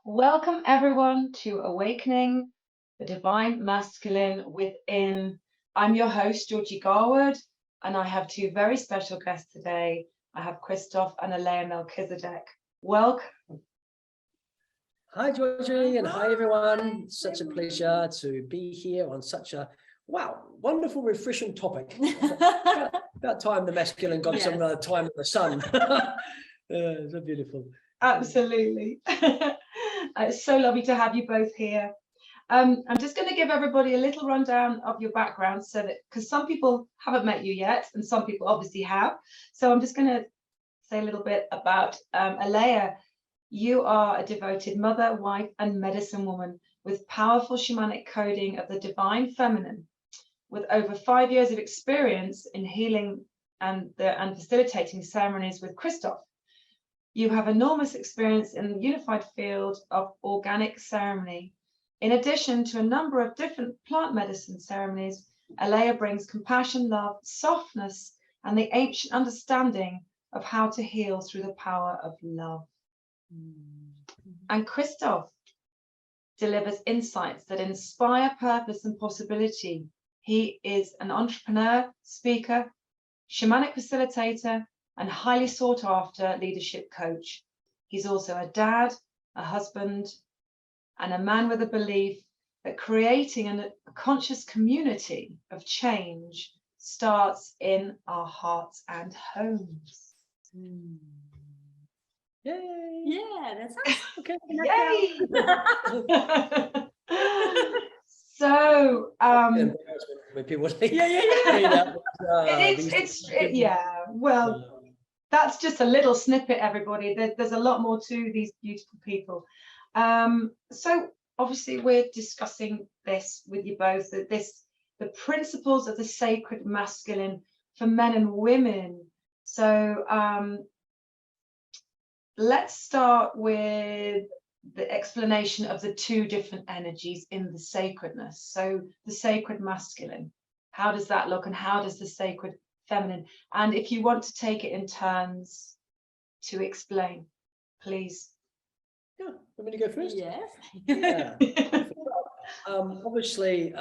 Welcome, everyone, to Awakening the Divine Masculine Within. I'm your host, Georgie Garwood, and I have two very special guests today. I have Christof and Alayah Melchizedek. Welcome. Hi, Georgie, and hi, everyone. Such a pleasure to be here on such a, wonderful, refreshing topic. about time the masculine got some time in the sun. So beautiful. Absolutely. It's so lovely to have you both here. I'm just going to give everybody a little rundown of your background, so that because some people haven't met you yet and some people obviously have. So I'm just going to say a little bit about Alayah. You are a devoted mother, wife, and medicine woman with powerful shamanic coding of the divine feminine, with over 5 years of experience in healing and facilitating ceremonies with Christof. You have enormous experience in the unified field of organic ceremony. In addition to a number of different plant medicine ceremonies, Alayah brings compassion, love, softness, and the ancient understanding of how to heal through the power of love. And Christof delivers insights that inspire purpose and possibility. He is an entrepreneur, speaker, shamanic facilitator, and highly sought after leadership coach. He's also a dad, a husband, and a man with a belief that creating a conscious community of change starts in our hearts and homes. Yay! Yeah, that sounds Okay. Yay! So, when people think, well, that's just a little snippet, everybody. There's a lot more to these beautiful people. So obviously we're discussing this with you both, that the principles of the sacred masculine for men and women. So let's start with the explanation of the two different energies in the sacredness. So the sacred masculine, how does that look, and how does the sacred feminine? And if you want to take it in turns to explain, please. Yeah, want me to go first? Yes. Yeah. Obviously,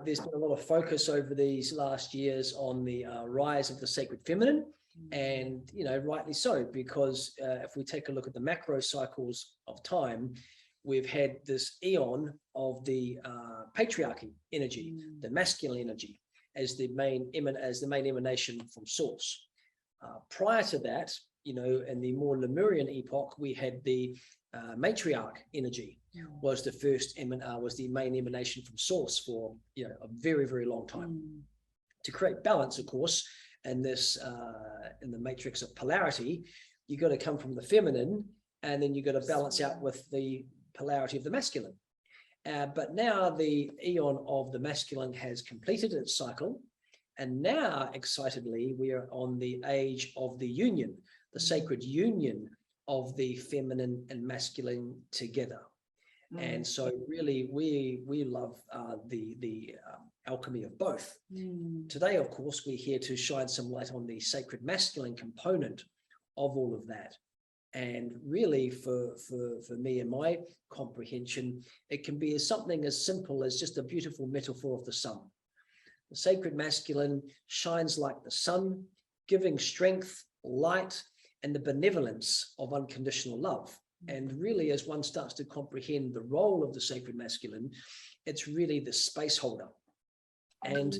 there's been a lot of focus over these last years on the rise of the sacred feminine, and rightly so, because if we take a look at the macro cycles of time, we've had this eon of the patriarchy energy, the masculine energy, as the main emanation from source. Prior to that, in the more Lemurian epoch, we had the matriarch energy was the main emanation from source for a very, very long time. To create balance, of course, in this in the matrix of polarity, you got to come from the feminine, and then you got to balance out with the polarity of the masculine. But now the eon of the masculine has completed its cycle, and now, excitedly, we are on the age of the union, the sacred union of the feminine and masculine together. And so really we love the alchemy of both. Today, of course, we're here to shine some light on the sacred masculine component of all of that. And really for me and my comprehension, it can be something as simple as just a beautiful metaphor of the sun. The sacred masculine shines like the sun, giving strength, light, and the benevolence of unconditional love. And really, as one starts to comprehend the role of the sacred masculine, it's really the space holder. And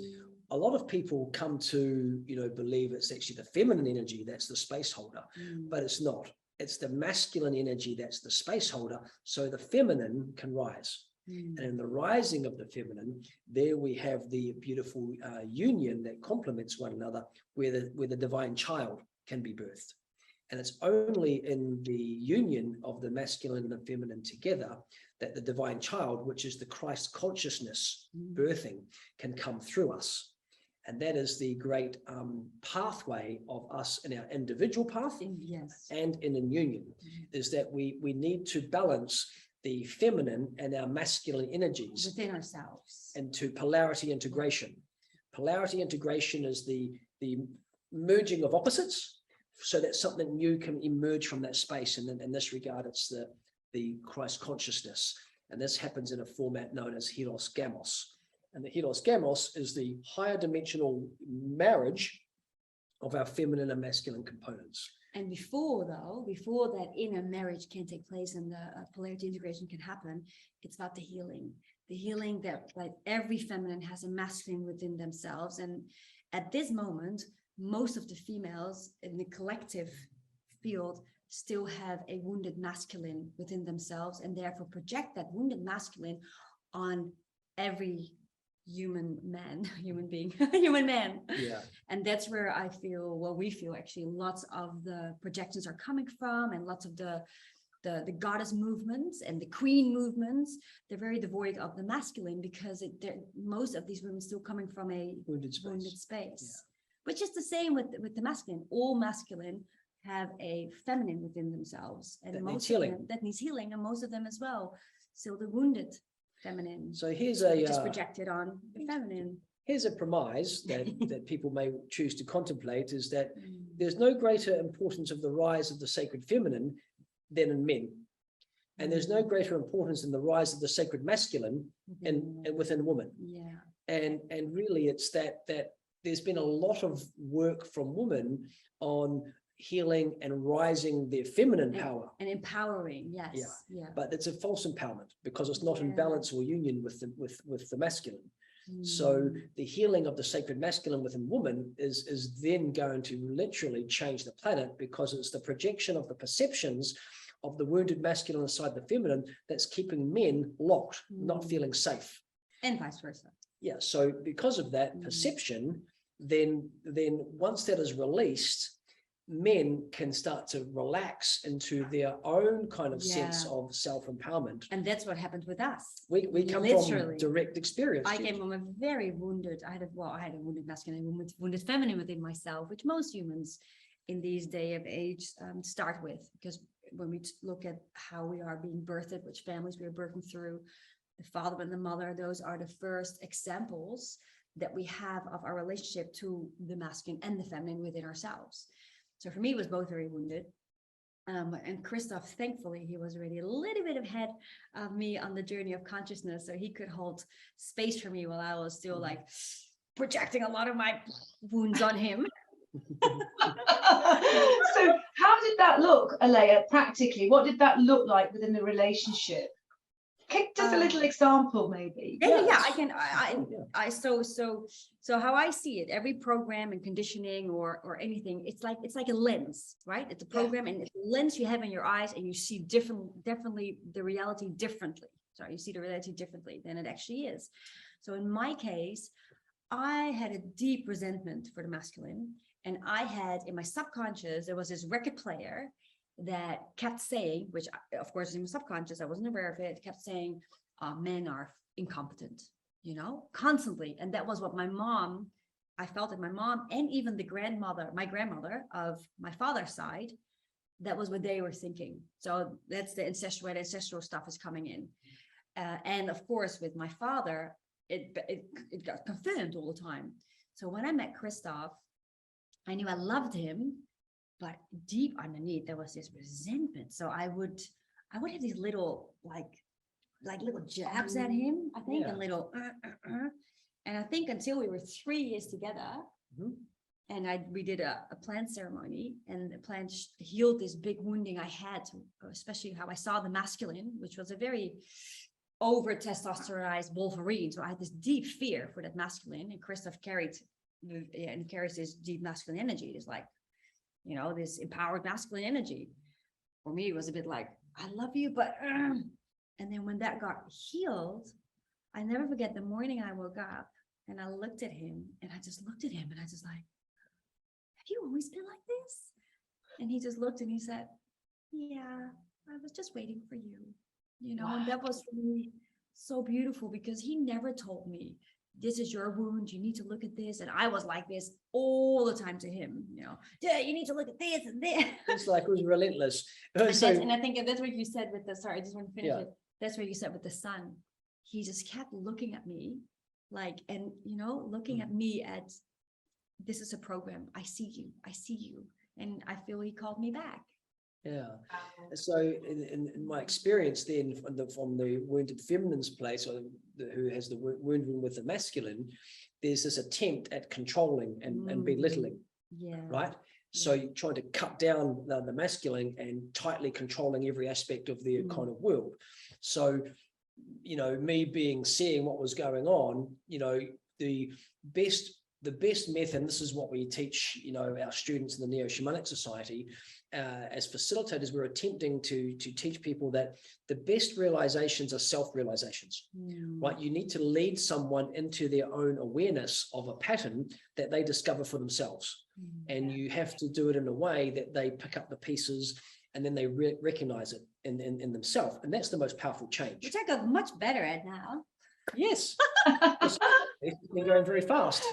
a lot of people come to, believe it's actually the feminine energy that's the space holder, but it's not. It's the masculine energy that's the space holder, so the feminine can rise. And in the rising of the feminine, there we have the beautiful union that complements one another, where the divine child can be birthed. And it's only in the union of the masculine and the feminine together that the divine child, which is the Christ consciousness birthing, can come through us. And that is the great pathway of us in our individual path and in union, is that we need to balance the feminine and our masculine energies within ourselves into polarity integration. Polarity integration is the merging of opposites, so that something new can emerge from that space. And then in this regard, it's the Christ consciousness. And this happens in a format known as helos gamos. And the helos gamos is the higher dimensional marriage of our feminine and masculine components. And before that inner marriage can take place and the polarity integration can happen, it's about the healing that every feminine has a masculine within themselves. And at this moment, most of the females in the collective field still have a wounded masculine within themselves, and therefore project that wounded masculine on every human being. Yeah. And that's where I feel, well, we feel actually lots of the projections are coming from, and lots of the goddess movements and the queen movements, they're very devoid of the masculine, because most of these women still coming from a wounded space. Which is the same with the masculine. All masculine have a feminine within themselves, and most of them that needs healing, and most of them as well still the wounded feminine. So here's just projected on the feminine. Here's a premise that people may choose to contemplate, is that there's no greater importance of the rise of the sacred feminine than in men. And there's no greater importance in the rise of the sacred masculine within women. Yeah. And really it's that there's been a lot of work from women on healing and rising their feminine power. And empowering, yes. Yeah. But it's a false empowerment, because it's not in balance or union with the masculine. So the healing of the sacred masculine within women is then going to literally change the planet, because it's the projection of the perceptions of the wounded masculine inside the feminine that's keeping men locked, not feeling safe. And vice versa. Yeah. So because of that perception, then once that is released, men can start to relax into their own kind of sense of self-empowerment. And that's what happened with us. We come from direct experience. I came from a very wounded, I had a wounded masculine, wounded feminine within myself, which most humans in these day of age start with, because when we look at how we are being birthed, which families we are birthing through, the father and the mother, those are the first examples that we have of our relationship to the masculine and the feminine within ourselves. So for me, it was both very wounded. And Christof, thankfully, he was already a little bit ahead of me on the journey of consciousness. So he could hold space for me while I was still like projecting a lot of my wounds on him. So how did that look, Alayah, practically? What did that look like within the relationship? Just a little example, maybe. So how I see it, every program and conditioning or anything, it's like a lens, right? It's a program and it's a lens you have in your eyes, and you see definitely the reality differently. Sorry, you see the reality differently than it actually is. So in my case, I had a deep resentment for the masculine, and I had in my subconscious, there was this record player that kept saying, which of course in my subconscious, I wasn't aware of it, kept saying, men are incompetent, constantly. And that was what I felt that my mom and even my grandmother of my father's side, that was what they were thinking. So that's the ancestral stuff is coming in. And of course, with my father, it got confirmed all the time. So when I met Christof, I knew I loved him, but deep underneath there was this resentment. So I would have these little like little jabs at him, I think, and little and I think until we were 3 years together, and we did a plant ceremony, and the plant healed this big wounding I had, especially how I saw the masculine, which was a very over testosteronized Wolverine. So I had this deep fear for that masculine, and Christof carries this deep masculine energy. It's like, this empowered masculine energy. For me, it was a bit like, I love you, but and then when that got healed, I never forget the morning I woke up and I looked at him, and I just looked at him, and I just like, have you always been like this? And he just looked and he said, yeah, I was just waiting for you, wow. And that was for me so beautiful, because he never told me, this is your wound, you need to look at this. And I was like this all the time to him, yeah, you need to look at this and this. It's like it was relentless. And I think that's what you said with I just want to finish it. That's what you said with the sun. He just kept looking at me looking at me at, this is a program. I see you. And I feel he called me back. Yeah. So in my experience then from the wounded feminine's place, or who has the wound with the masculine, there's this attempt at controlling and belittling, right? So you're trying to cut down the masculine and tightly controlling every aspect of their kind of world. So, you know, seeing what was going on, you know, the best method, and this is what we teach, you know, our students in the Neo-Shamanic Society, as facilitators, we're attempting to teach people that the best realizations are self-realizations, right? You need to lead someone into their own awareness of a pattern that they discover for themselves. And you have to do it in a way that they pick up the pieces and then they recognize it in themselves. And that's the most powerful change. Which I got much better at now. Yes. It's been going very fast.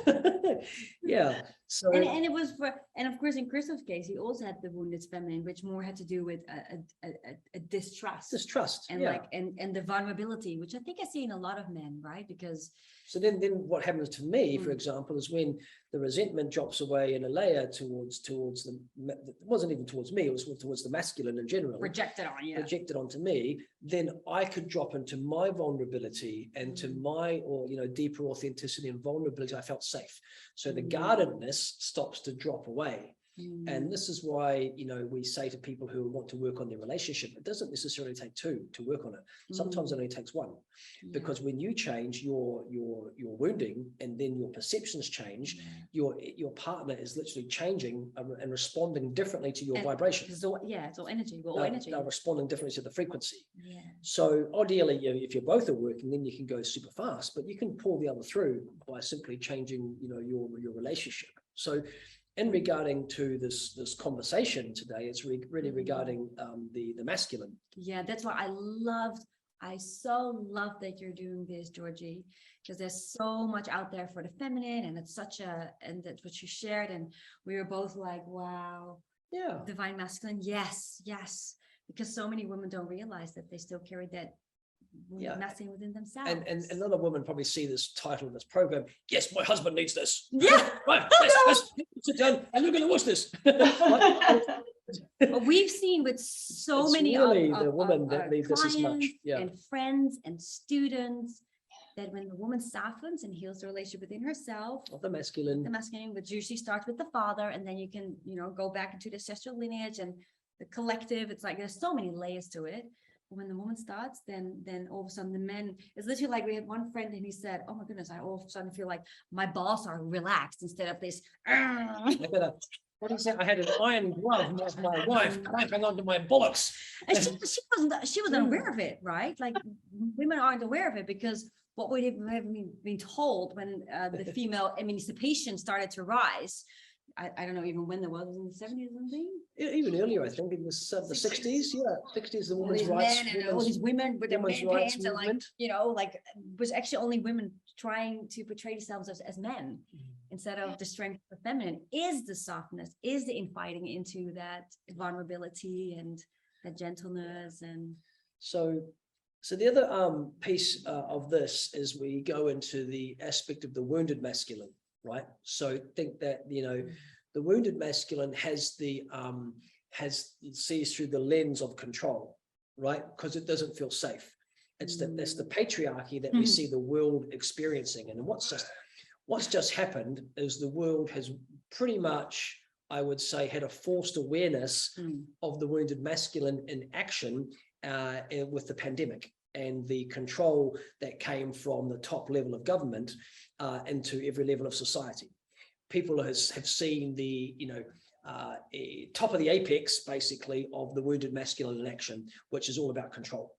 Yeah. So and it was and of course in Christof's case he also had the wounded feminine, which more had to do with a distrust and like and the vulnerability, which I think I see in a lot of men, right? Because so then what happens to me, for example, is when the resentment drops away in a layer towards the, it wasn't even towards me, it was towards the masculine in general, projected onto me, then I could drop into my vulnerability and to my, or you know, deeper authenticity and vulnerability. I felt safe. So the guardedness stops to drop away. And this is why, you know, we say to people who want to work on their relationship, it doesn't necessarily take two to work on it. Sometimes it only takes one, because when you change your wounding and then your perceptions change, your partner is literally changing and responding differently to your vibration. It's all energy. We're all energy. They're responding differently to the frequency. So ideally, if you're both are working, then you can go super fast, but you can pull the other through by simply changing, you know, your relationship. So in regarding to this conversation today, it's really regarding the masculine. Yeah, that's why I so love that you're doing this, Georgie, because there's so much out there for the feminine, and it's and that's what you shared, and we were both like, wow, yeah, divine masculine, yes, because so many women don't realize that they still carry that masculine within themselves. And a lot of women probably see this title of this program. Yes, my husband needs this. Yeah, right. Let's sit down and we're going to watch this. But we've seen with so it's many really of the women that need this as much, and friends and students, that when the woman softens and heals the relationship within herself, of the masculine, which usually starts with the father, and then you can, you know, go back into the ancestral lineage and the collective. It's like there's so many layers to it. When the woman starts, then all of a sudden the men, it's literally like we had one friend and he said, oh my goodness, I all of a sudden feel like my balls are relaxed instead of this. What do you say? I had an iron glove with my wife clamping onto my bullocks. And she wasn't aware of it, right? Like women aren't aware of it, because what we have been told when the female emancipation started to rise, I don't know even when there was in the 70s or something. Even earlier, I think it was the 60s. Yeah, 60s, the women's rights. Men and all these women with their man pants and like, you know, like was actually only women trying to portray themselves as men instead of the strength of the feminine, is the softness, is the inviting into that vulnerability and that gentleness. And so the other piece of this is we go into the aspect of the wounded masculine. Right. So think that, you know, the wounded masculine sees through the lens of control, right? Because it doesn't feel safe. That's the patriarchy that we see the world experiencing. And what's just happened is the world has pretty much, I would say, had a forced awareness of the wounded masculine in action with the pandemic and the control that came from the top level of government into every level of society. People have seen the, you know, top of the apex, basically, of the wounded masculine in action, which is all about control.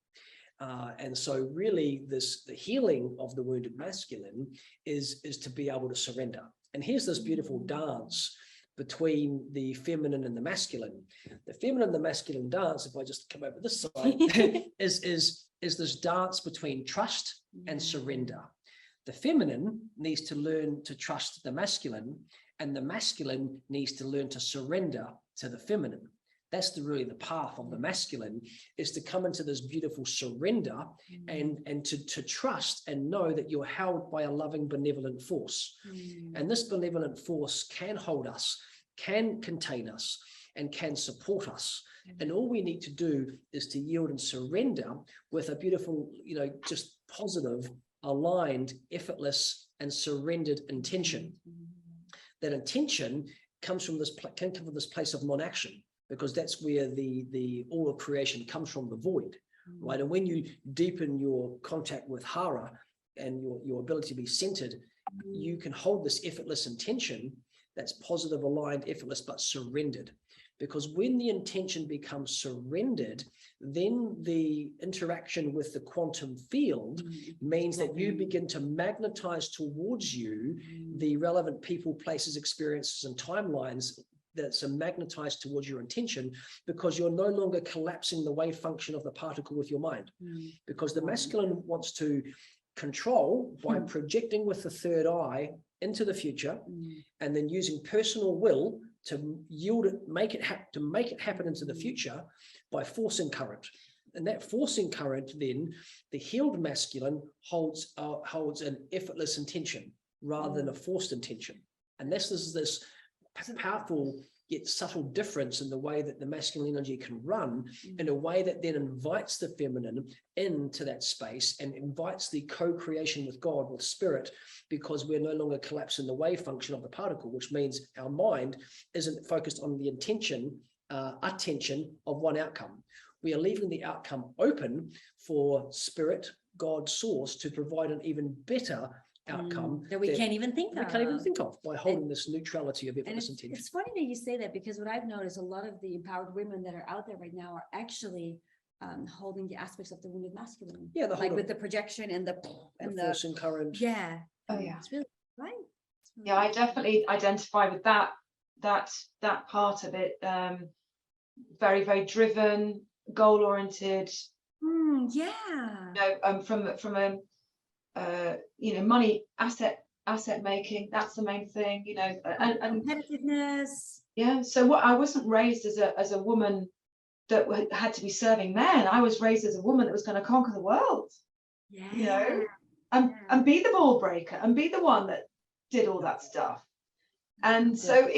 And so really the healing of the wounded masculine is to be able to surrender. And here's this beautiful dance between the feminine and the masculine. The feminine and the masculine dance, if I just come over this side, is this dance between trust and surrender. The feminine needs to learn to trust the masculine, and the masculine needs to learn to surrender to the feminine. That's really the path of the masculine, is to come into this beautiful surrender and to trust and know that you're held by a loving, benevolent force. And this benevolent force can hold us, can contain us, and can support us. And all we need to do is to yield and surrender with a beautiful, just positive, aligned, effortless, and surrendered intention. That intention comes from can come from this place of non-action, because that's where the all of creation comes from, the void, right? And when you deepen your contact with Hara and your ability to be centered, you can hold this effortless intention that's positive, aligned, effortless, but surrendered. Because when the intention becomes surrendered, then the interaction with the quantum field means that you begin to magnetize towards you the relevant people, places, experiences, and timelines that's magnetized towards your intention, because you're no longer collapsing the wave function of the particle with your mind. Because the masculine wants to control by projecting with the third eye into the future, and then using personal will to yield it, make it happen into the future by forcing current. And that forcing current, then the healed masculine holds an effortless intention rather than a forced intention. And this is this powerful yet subtle difference in the way that the masculine energy can run, in a way that then invites the feminine into that space and invites the co-creation with God, with spirit, because we're no longer collapsing the wave function of the particle, which means our mind isn't focused on the attention of one outcome. We are leaving the outcome open for spirit, God, source, to provide an even better outcome that we can't even think of by holding this neutrality of effortless intention. It's funny that you say that, because what I've noticed, a lot of the empowered women that are out there right now are actually holding the aspects of the wounded masculine. Yeah, with the projection and the forcing current. Yeah. Oh yeah. It's really right. Really I definitely identify with that part of it. Very, very driven, goal oriented. From a money asset making, that's the main thing, and competitiveness. Yeah. So what, I wasn't raised as a woman that had to be serving men. I was raised as a woman that was going to conquer the world. And be the ball breaker and be the one that did all that stuff. And so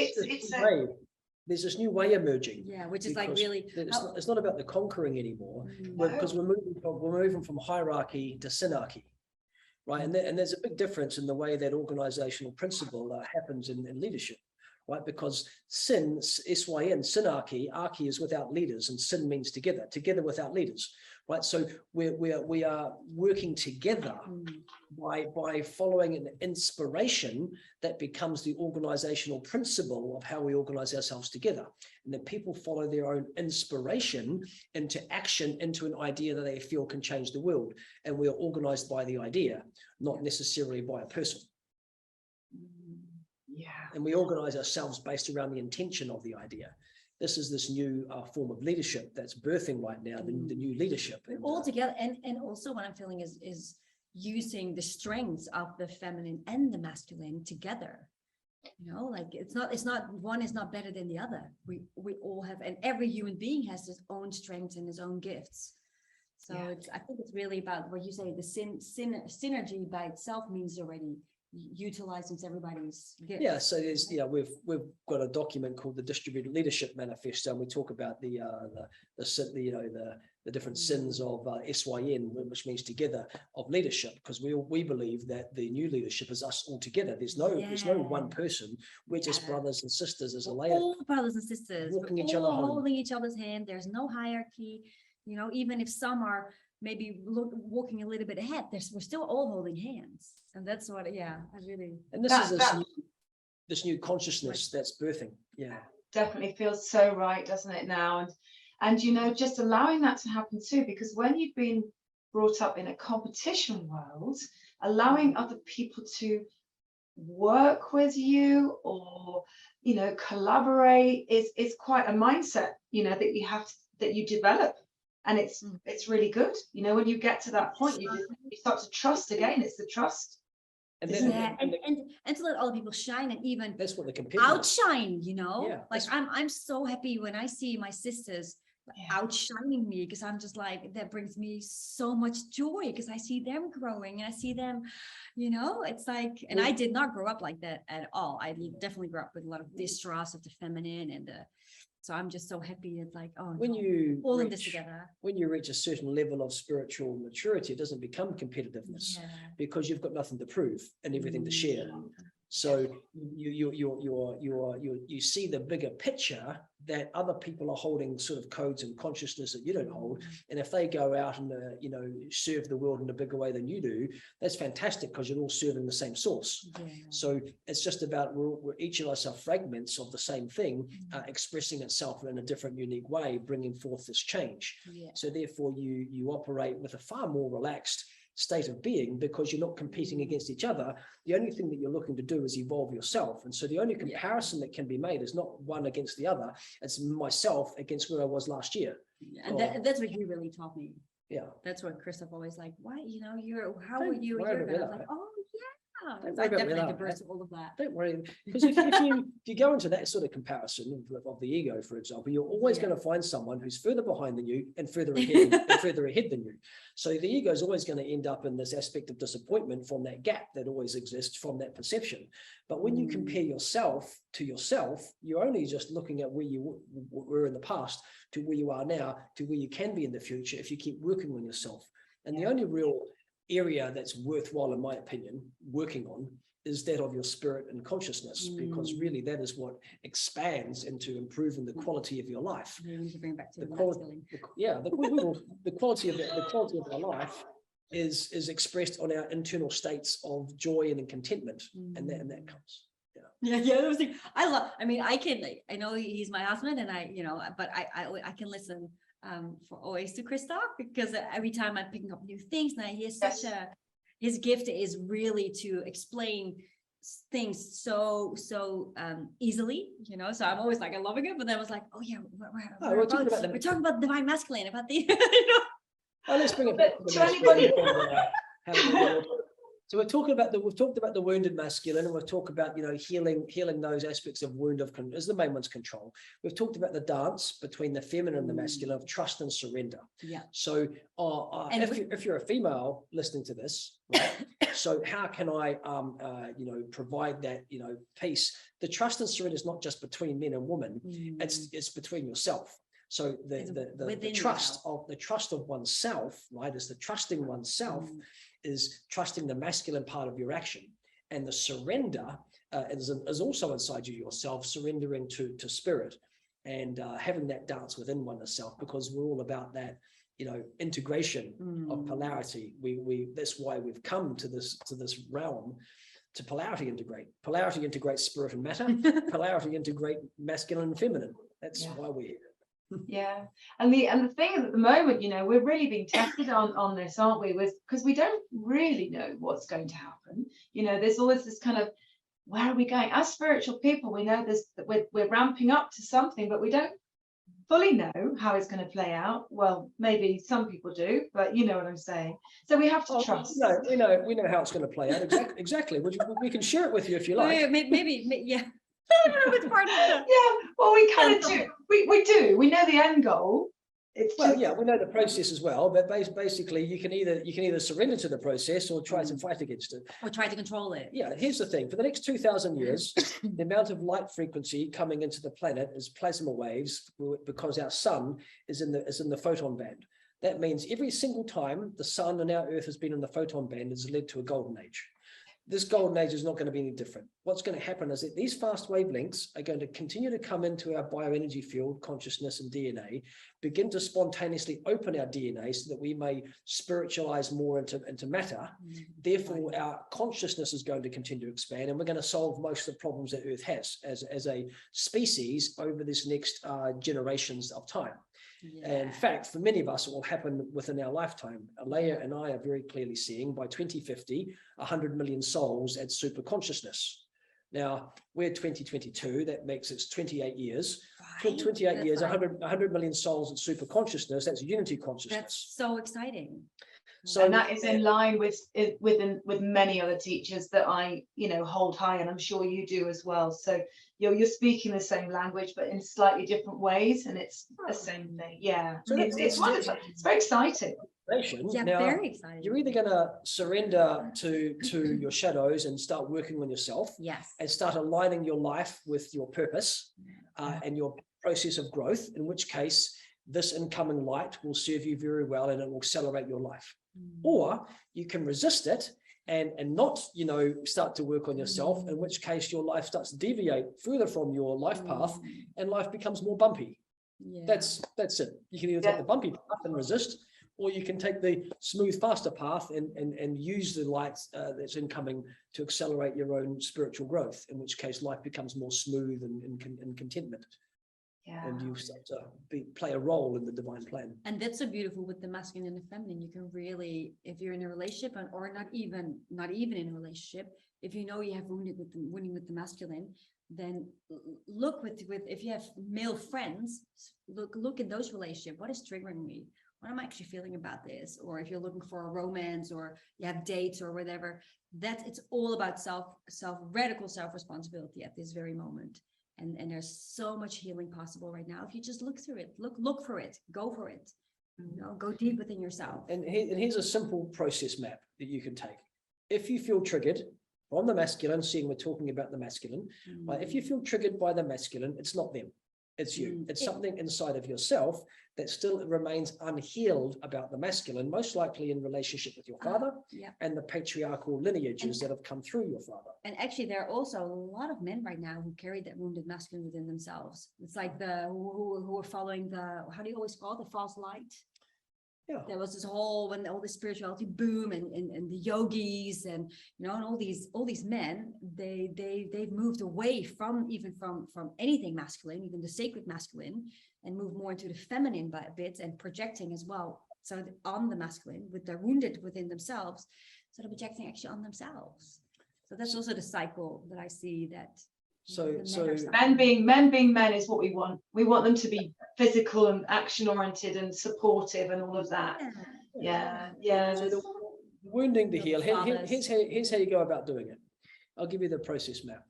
there's this new way emerging. Yeah, which is like really. It's not about the conquering anymore, because we're moving from hierarchy to synarchy. Right, and there's a big difference in the way that organizational principle happens in leadership, right? Because sin, S-Y-N, synarchy, archy is without leaders, and sin means together without leaders, right? So we are working together by following an inspiration that becomes the organizational principle of how we organize ourselves together. And then people follow their own inspiration into action, into an idea that they feel can change the world. And we are organized by the idea, not necessarily by a person. Yeah. And we organize ourselves based around the intention of the idea. This is this new form of leadership that's birthing right now, the new leadership. And, all together. And also what I'm feeling is using the strengths of the feminine and the masculine together. Like it's not one is not better than the other. We all have, and every human being has his own strengths and his own gifts. So I think it's really about what you say, the synergy by itself means already utilizing everybody's gifts. Yeah, so there's we've got a document called the Distributed Leadership Manifesto, and we talk about the different sins of SYN, which means together, of leadership, because we believe that the new leadership is us all together. There's no one person. We're just brothers and sisters as a layer. All brothers and sisters, walking each other home, holding each other's hand. There's no hierarchy. Even if some are maybe walking a little bit ahead, we're still all holding hands. And that's what, I really. And this new consciousness that's birthing. Yeah. Definitely feels so right, doesn't it now? And just allowing that to happen too, because when you've been brought up in a competition world, allowing other people to work with you or, collaborate is quite a mindset, that you develop. And it's really good. When you get to that point, you start to trust again. It's the trust. And to let other people shine, and even that's what the outshine, like I'm so happy when I see my sisters outshining me, because I'm just like, that brings me so much joy, because I see them growing and I see them, it's like, and I did not grow up like that at all. I definitely grew up with a lot of distrust of the feminine and So I'm just so happy it's like, oh, when no, you all in this reach, together. when you reach a certain level of spiritual maturity, it doesn't become competitiveness Yeah. because you've got nothing to prove and everything to share. So you see the bigger picture that other people are holding sort of codes and consciousness that you don't hold. And if they go out and, serve the world in a bigger way than you do, that's fantastic because you're all serving the same source. Yeah. So it's just about we're each of us are fragments of the same thing, expressing itself in a different, unique way, bringing forth this change. Yeah. So therefore you operate with a far more relaxed state of being because you're not competing against each other. The only thing that you're looking to do is evolve yourself. And so the only comparison that can be made is not one against the other. It's myself against where I was last year. And that's what he really taught me. Yeah. That's what Christof always like, why, how were you a worry year ago? about I was like, that. oh yeah. Don't I worry about definitely that. diverse all of that. Don't worry, because if you go into that sort of comparison of the ego, for example, you're always going to find someone who's further behind than you and further ahead than you. So the ego is always going to end up in this aspect of disappointment from that gap that always exists from that perception. But when you compare yourself to yourself, you're only just looking at where you were in the past to where you are now to where you can be in the future if you keep working on yourself. And the only real area that's worthwhile, in my opinion, working on is that of your spirit and consciousness, because really that is what expands into improving the quality of your life. We need to bring back to The the quality, masculine. the quality of our life is expressed on our internal states of joy and contentment, and that comes. Yeah, I was like, I know he's my husband, and but I can listen always to Christof, because every time I'm picking up new things, and I hear his gift is really to explain things so easily, so I'm always like, I'm loving it, but then I was like, oh yeah, we're talking about divine masculine, about the Oh, let's bring it back to anybody. So we've talked about the wounded masculine, and we've talked about healing those aspects of wound is the main one's control. We've talked about the dance between the feminine and the masculine of trust and surrender. Yeah. So if you're a female listening to this, right? So how can I provide that peace? The trust and surrender is not just between men and women; it's between yourself. So the trust of oneself, right, is the trusting oneself. Is trusting the masculine part of your action, and the surrender is also inside yourself, surrendering to spirit, and having that dance within oneself, because we're all about that integration of polarity. We that's why we've come to this realm, to polarity integrates spirit and matter. Polarity integrate masculine and feminine. That's why we're here. Yeah, and the thing is, at the moment, we're really being tested on this, aren't we? Because we don't really know what's going to happen. There's always this kind of, where are we going? As spiritual people, we know this, that we're ramping up to something, but we don't fully know how it's going to play out. Well, maybe some people do, but you know what I'm saying. So we have to trust. No, we know how it's going to play out. Exactly. We can share it with you if you like. Maybe yeah. I don't know if it's part of the... Yeah, well, we kind of do. We do. We know the end goal. We know the process as well, but basically you can either surrender to the process or try to fight against it. Or try to control it. Yeah, here's the thing. For the next 2,000 years, the amount of light frequency coming into the planet is plasma waves, because our sun is in the photon band. That means every single time the sun and our earth has been in the photon band has led to a golden age. This golden age is not going to be any different. What's going to happen is that these fast wavelengths are going to continue to come into our bioenergy field, consciousness and DNA, begin to spontaneously open our DNA so that we may spiritualize more into matter. Therefore, our consciousness is going to continue to expand, and we're going to solve most of the problems that Earth has as a species over this next generations of time. Yeah. In fact, for many of us, it will happen within our lifetime. Alayah and I are very clearly seeing by 2050, 100 million souls at super consciousness. Now, we're 2022, that makes it 28 years. Right. 28 years, 100 million souls at super consciousness, that's unity consciousness. That's so exciting. So, and that is in line with many other teachers that I hold high, and I'm sure you do as well. So you're speaking the same language, but in slightly different ways, and it's the same thing. Yeah, so it's wonderful. It's very exciting. Yeah, now, very exciting. You're either going to surrender to your shadows and start working on yourself, yes, and start aligning your life with your purpose and your process of growth, in which case this incoming light will serve you very well and it will accelerate your life. Or you can resist it and not, start to work on yourself, in which case your life starts to deviate further from your life path and life becomes more bumpy. Yeah. That's it. You can either take the bumpy path and resist, or you can take the smooth, faster path and use the light that's incoming to accelerate your own spiritual growth, in which case life becomes more smooth and contentment. Yeah. And you start to play a role in the divine plan. And that's so beautiful with the masculine and the feminine. You can really, if you're in a relationship or not even in a relationship, if you know you have wounding with the masculine, then look with if you have male friends, look at those relationships. What is triggering me? What am I actually feeling about this? Or if you're looking for a romance or you have dates or whatever, it's all about radical self-responsibility at this very moment. And there's so much healing possible right now if you just look through it, look for it, go for it, go deep within yourself. And here's a simple process map that you can take. If you feel triggered from the masculine, seeing we're talking about the masculine, if you feel triggered by the masculine, it's not them, it's you. It's something inside of yourself that still remains unhealed about the masculine, most likely in relationship with your father and the patriarchal lineages that have come through your father. And actually, there are also a lot of men right now who carry that wounded masculine within themselves. It's like who are following how do you always call it, the false light? Yeah. There was this whole, when all the spirituality boom and the yogis and and all these men, they've moved away from anything masculine, even the sacred masculine, and moved more into the feminine bits and projecting as well. So on the masculine, with their wounded within themselves, so they're projecting actually on themselves. So that's also the cycle that I see that. So men being men is what we want. We want them to be physical and action oriented and supportive and all of that. Yeah. So the wounding to heal. Here's how you go about doing it. I'll give you the process map.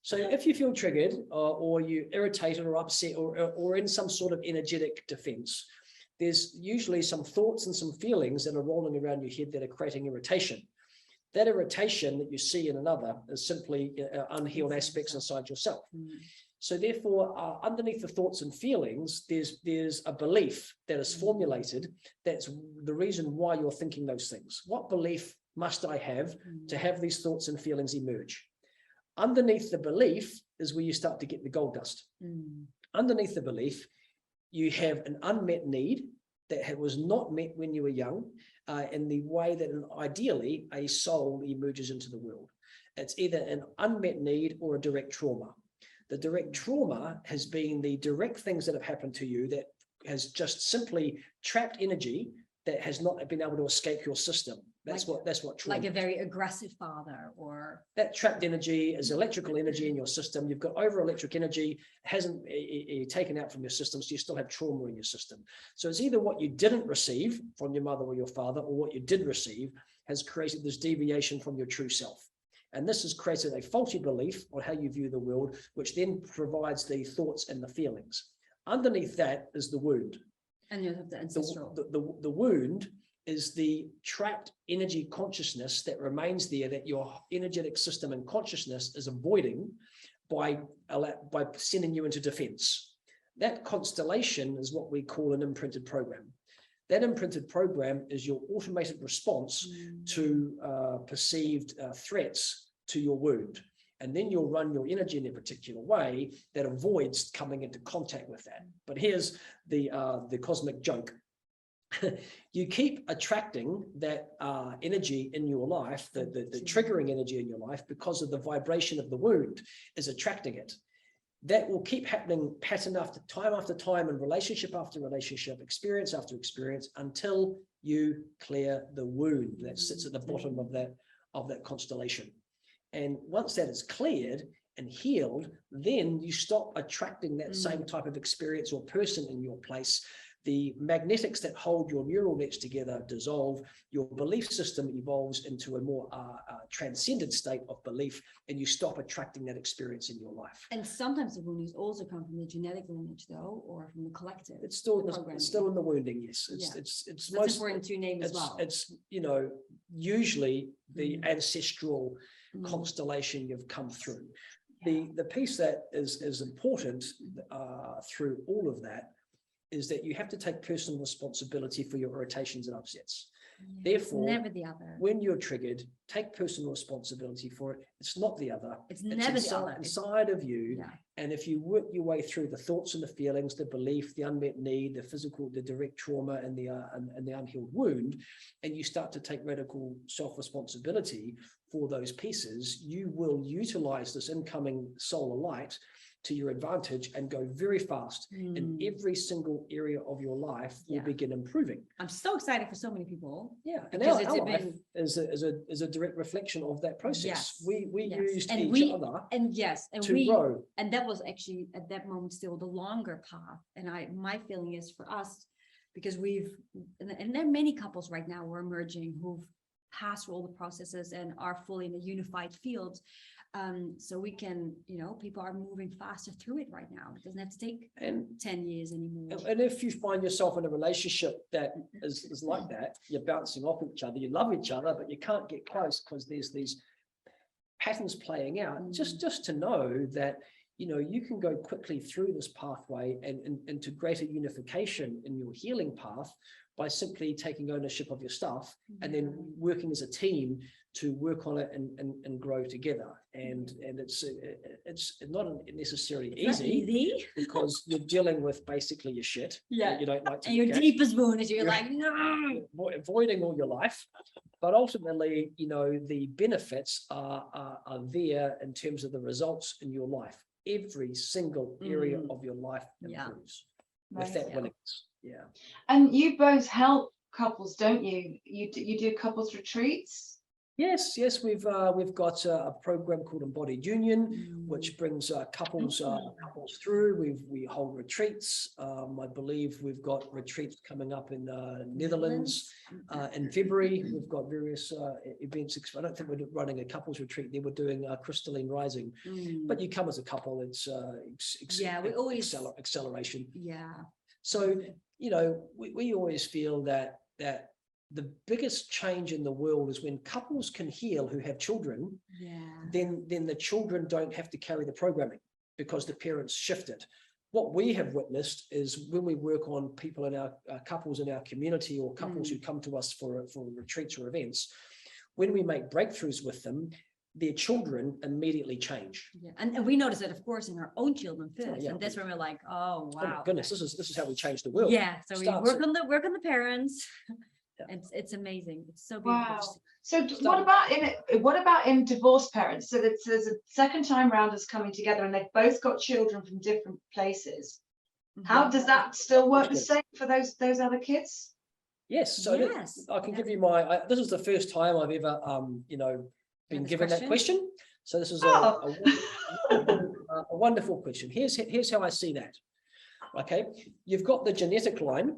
So if you feel triggered or you irritated or upset or in some sort of energetic defense, there's usually some thoughts and some feelings that are rolling around your head that are creating irritation. That irritation that you see in another is simply unhealed aspects inside yourself. So therefore, underneath the thoughts and feelings, there's a belief that is formulated that's the reason why you're thinking those things. What belief must I have to have these thoughts and feelings emerge? Underneath the belief is where you start to get the gold dust. Underneath the belief, you have an unmet need that was not met when you were young, in the way that ideally a soul emerges into the world. It's either an unmet need or a direct trauma. The direct trauma has been the direct things that have happened to you that has just simply trapped energy that has not been able to escape your system. That's what trauma. Like a very aggressive father, or that trapped energy is electrical energy in your system. You've got over electric energy, hasn't taken out from your system, so you still have trauma in your system. So it's either what you didn't receive from your mother or your father, or what you did receive has created this deviation from your true self. And this has created a faulty belief on how you view the world, which then provides the thoughts and the feelings. Underneath that is the wound. And you have the ancestral. The wound is the trapped energy consciousness that remains there, that your energetic system and consciousness is avoiding by sending you into defense. That constellation is what we call an imprinted program. That imprinted program is your automated response to perceived threats to your wound. And then you'll run your energy in a particular way that avoids coming into contact with that. But here's the cosmic joke. You keep attracting that energy in your life, the triggering energy in your life, because of the vibration of the wound is attracting it. That will keep happening pattern after time in relationship after relationship, experience after experience, until you clear the wound that sits at the bottom of that constellation. And once that is cleared and healed, then you stop attracting that same type of experience or person in your place. The magnetics that hold your neural nets together dissolve, your belief system evolves into a more transcendent state of belief, and you stop attracting that experience in your life. And sometimes the woundings also come from the genetic lineage, though, or from the collective. It's still in the wounding, yes. It's most important to name as well. It's usually the ancestral constellation you've come through. The piece that is important through all of that is that you have to take personal responsibility for your irritations and upsets. Yeah, Therefore, it's never the other. when you're triggered, take personal responsibility for it. It's not the other. It's never the other. Inside of you. Yeah. And if you work your way through the thoughts and the feelings, the belief, the unmet need, the physical, the direct trauma, and the unhealed wound, and you start to take radical self-responsibility for those pieces, you will utilize this incoming solar light to your advantage and go very fast in every single area of your life will begin improving. I'm so excited for so many people. Yeah, and because our life is a direct reflection of that process. Yes, We used and each other to grow. And that was actually at that moment still the longer path. And my feeling is for us, because and there are many couples right now who are emerging who've passed through all the processes and are fully in a unified field. So we can, people are moving faster through it right now. It doesn't have to take 10 years anymore. And if you find yourself in a relationship that is like that, you're bouncing off each other, you love each other, but you can't get close because there's these patterns playing out, just to know that, you can go quickly through this pathway and into greater unification in your healing path by simply taking ownership of your stuff and then working as a team to work on it and grow together. And it's not necessarily easy because you're dealing with basically your shit. Yeah. You don't like to and your deepest wound is you're like, no. Avoiding all your life. But ultimately, the benefits are there in terms of the results in your life. Every single area of your life improves with that willingness. Yeah. And you both help couples, don't you? You do couples retreats? Yes, we've got a program called Embodied Union, which brings couples through. We hold retreats. I believe we've got retreats coming up in Netherlands in February. We've got various events. I don't think we're running a couples retreat there. We're doing Crystalline Rising, but you come as a couple. It's we always acceleration. Yeah. So we always feel that the biggest change in the world is when couples can heal who have children. Then the children don't have to carry the programming because the parents shift it. What we have witnessed is when we work on people in our couples in our community or couples who come to us for retreats or events, when we make breakthroughs with them, their children immediately change. And we notice it, of course, in our own children first. And that's when we're like, oh wow. Oh my goodness, this is how we change the world. So we work on the parents. It's amazing. It's so beautiful. Wow. So what about in divorced parents? So there's a second time rounders coming together and they've both got children from different places. How does that still work the same for those other kids? Yes. So I can give you this is the first time I've ever been given that question. So this is a wonderful question. Here's how I see that. Okay, you've got the genetic line,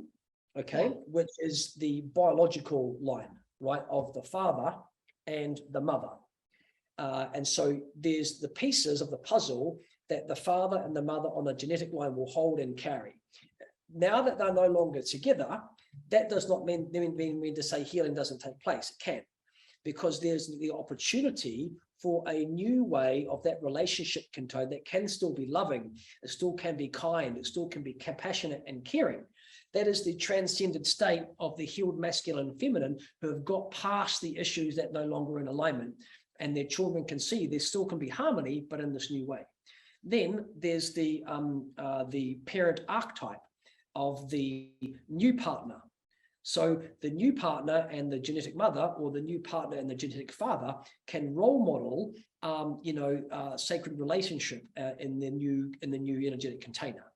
which is the biological line, right, of the father and the mother. And so there's the pieces of the puzzle that the father and the mother on a genetic line will hold and carry. Now that they're no longer together, that does not mean to say healing doesn't take place. It can, because there's the opportunity for a new way of that relationship control that can still be loving, it still can be kind, it still can be compassionate and caring. That is the transcended state of the healed masculine and feminine who have got past the issues that no longer are in alignment, and their children can see there still can be harmony, but in this new way. Then there's the parent archetype of the new partner. So the new partner and the genetic mother, or the new partner and the genetic father, can role model, sacred relationship in the new energetic container.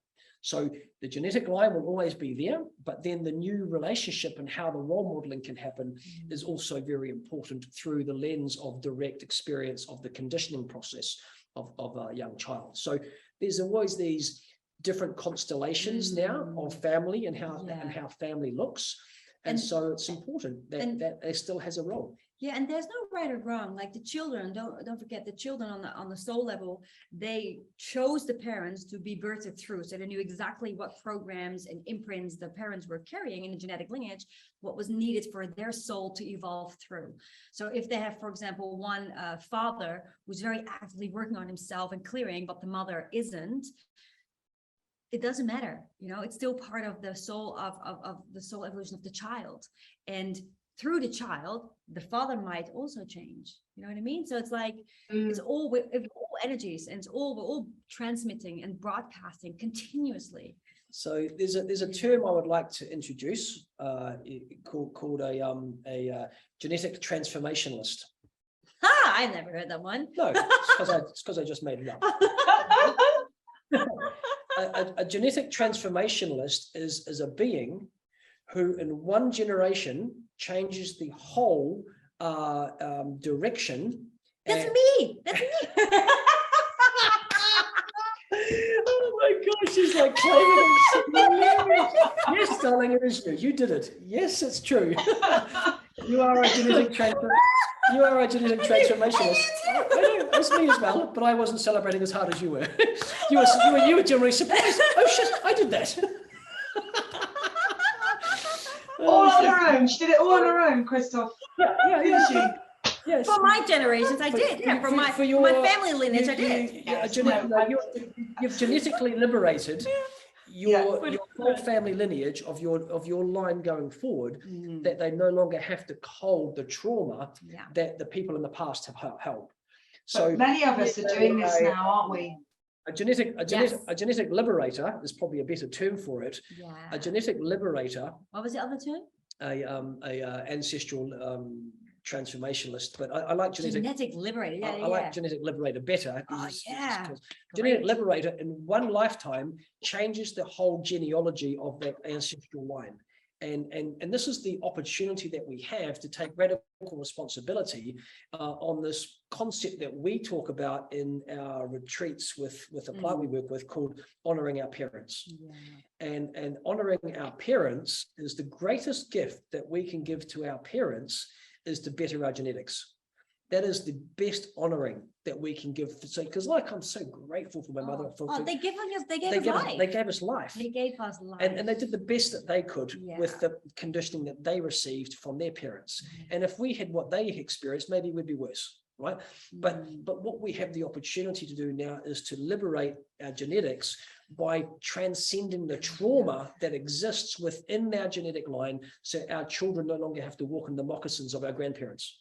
So the genetic line will always be there, but then the new relationship and how the role modeling can happen is also very important through the lens of direct experience of the conditioning process of a young child. So there's always these different constellations now of family and how family looks. And so it's important that it still has a role. Yeah, and there's no right or wrong. Like the children, don't forget, the children on the soul level, they chose the parents to be birthed through. So they knew exactly what programs and imprints the parents were carrying in the genetic lineage, what was needed for their soul to evolve through. So if they have, for example, one father who's very actively working on himself and clearing, but the mother isn't, it doesn't matter. You know, it's still part of the soul of the soul evolution of the child. And through the child, the father might also change. You know what I mean? So it's like, it's all energies, and we're all transmitting and broadcasting continuously. So there's a term I would like to introduce called a genetic transformationalist. Ha! I've never heard that one. No, it's because I just made it up. A genetic transformationalist is a being who in one generation changes the whole direction. That's me. That's me. Oh my gosh, she's like claiming it. Yes, darling, it is you. You did it. Yes, it's true. You are a genetic transformationist. I know, it's me as well, but I wasn't celebrating as hard as you were. You were generally surprised. Oh shit, I did that. All on her own. She did it all on her own, Christof. Yeah. Yes. For my generations, I did. Yeah, for my family lineage, I did. You've genetically liberated your whole family lineage of your line going forward, that they no longer have to hold the trauma that the people in the past have held. So but many of us are doing this now, aren't we? A genetic liberator is probably a better term for it. Yeah. A genetic liberator. What was the other term? A ancestral transformationalist, but I like genetic liberator. Yeah, I like genetic liberator better. Genetic liberator in one lifetime changes the whole genealogy of that ancestral line. And this is the opportunity that we have to take radical responsibility on this concept that we talk about in our retreats with the client we work with, called honoring our parents. And honoring our parents is the greatest gift that we can give to our parents, is to better our genetics. That is the best honoring that we can give. So, because like, I'm so grateful for my mother. They gave us life. They gave us life. They gave us life. And they did the best that they could with the conditioning that they received from their parents. And if we had what they experienced, maybe we'd be worse, right? But what we have the opportunity to do now is to liberate our genetics by transcending the trauma that exists within our genetic line, so our children no longer have to walk in the moccasins of our grandparents.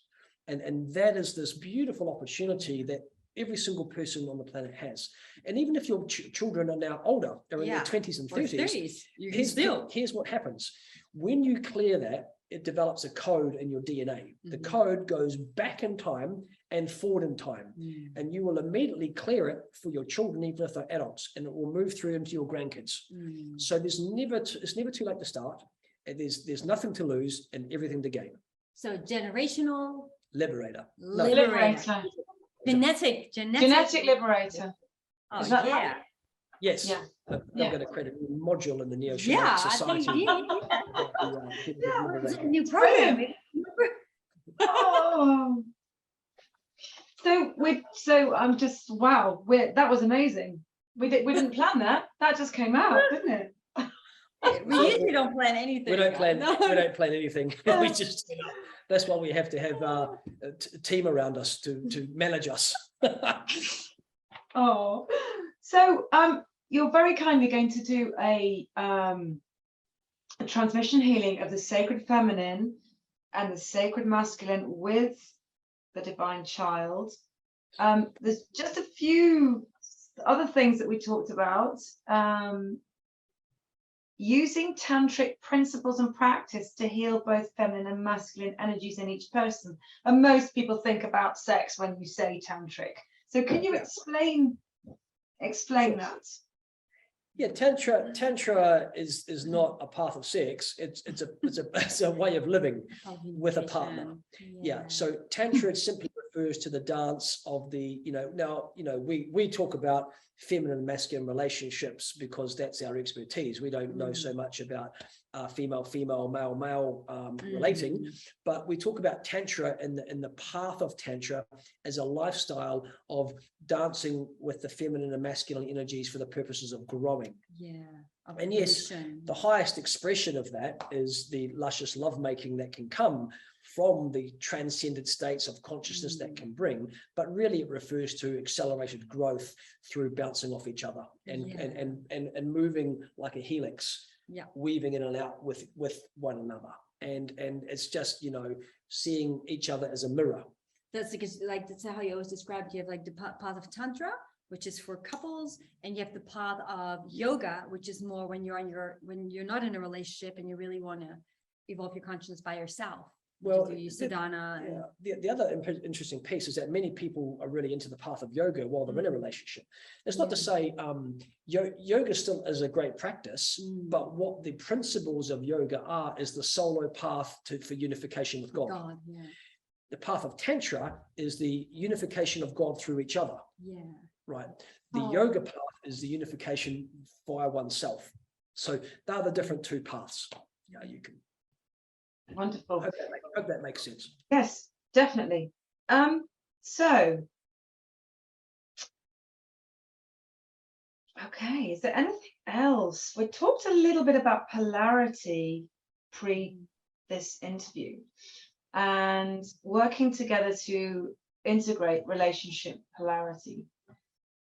And that is this beautiful opportunity that every single person on the planet has. And even if your children are now older, they're in their 20s and 30s, here's what happens. When you clear that, it develops a code in your DNA. The code goes back in time and forward in time. And you will immediately clear it for your children, even if they're adults, and it will move through into your grandkids. So it's never too late to start. There's nothing to lose and everything to gain. So generational liberator. Genetic liberator. Oh, is that right? Yes. Yeah. I'm going to create a module in the Neo-Shamanic Society. It's a new program. Oh. So I'm just, wow, that was amazing. We didn't plan that. That just came out, didn't it? We usually don't plan anything. We don't plan anything. We just, that's why we have to have a team around us to manage us. Oh, so you're very kindly going to do a transmission healing of the sacred feminine and the sacred masculine with the divine child. There's just a few other things that we talked about. Using tantric principles and practice to heal both feminine and masculine energies in each person. And most people think about sex when you say tantric. So can you explain that? Yeah, tantra is not a path of sex. It's a way of living with a partner. Yeah. So tantra simply refers to the dance of the, now, we talk about feminine and masculine relationships because that's our expertise. We don't know so much about female, male relating, but we talk about Tantra in the path of Tantra as a lifestyle of dancing with the feminine and masculine energies for the purposes of growing. And yes, the highest expression of that is the luscious lovemaking that can come from the transcended states of consciousness that can bring, but really it refers to accelerated growth through bouncing off each other and moving like a helix, weaving in and out with one another. And it's just, seeing each other as a mirror. That's because, like, that's how you always described. You have like the path of Tantra, which is for couples, and you have the path of yoga, which is more when you're not in a relationship and you really want to evolve your consciousness by yourself. Well, sadhana. The other interesting piece is that many people are really into the path of yoga while they're in a relationship. It's not to say yoga still is a great practice, but what the principles of yoga are is the solo path for unification with God. The path of Tantra is the unification of God through each other. Right. The yoga path is the unification via oneself. So they're the different two paths. You can. Wonderful. I hope that makes sense. Yes, definitely. So, okay, is there anything else? We talked a little bit about polarity pre this interview and working together to integrate relationship polarity.